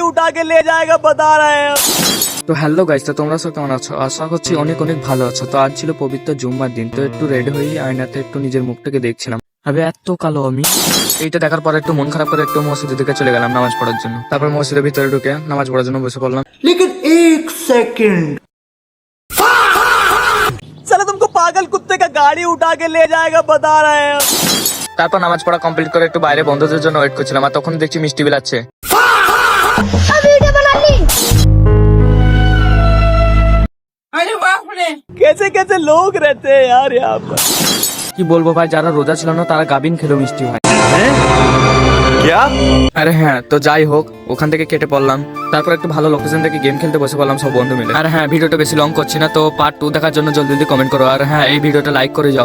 उठा के ले जाएगा बता रहे हैं। তো হ্যালো গাইস, তো তোমরা সব কেমন আছো? আশা করছি অনেক অনেক ভালো আছো। তো আজ ছিল পবিত্র জুম্মার দিন, তো একটু রেডি হয়ে আয়নাতে একটু নিজের মুখটাকে দেখছিলাম। আবে এত কালো আমি। এইটা দেখার পর একটু মন খারাপ করে একটু মসজিদের দিকে চলে গেলাম নামাজ পড়ার জন্য। তারপর মসজিদের ভিতরে ঢুকে নামাজ পড়ার জন্য বসে পড়লাম। लेकिन एक सेकंड चलो तुमको पागल कुत्ते का गाड़ी उठा के ले जाएगा बता रहे हैं। তারপর নামাজ পড়া কমপ্লিট করে একটু বাইরে বন্ধুদের জন্য ওয়েট করছিলাম, আর তখন দেখছি মিষ্টি বিলাচ্ছে। कैसे कैसे लोग रहते हैं यार यहाँ पर। কি বলবো ভাই, যারা রোজা ছিল না তারা গাবিন খেলো মিষ্টি ভাই। क्या আরে হ্যাঁ, তো যাই হোক ওখান থেকে কেটে পড়লাম। তারপর একটু ভালো লোকেশন থেকে গেম খেলতে বসে পড়লাম সব বন্ধু মিলে। আর হ্যাঁ, ভিডিওটা বেশি লং করছি না, তো পার্ট 2 দেখার জন্য জলদি জলদি কমেন্ট করো। আর হ্যাঁ, এই ভিডিওটা লাইক করে যাও।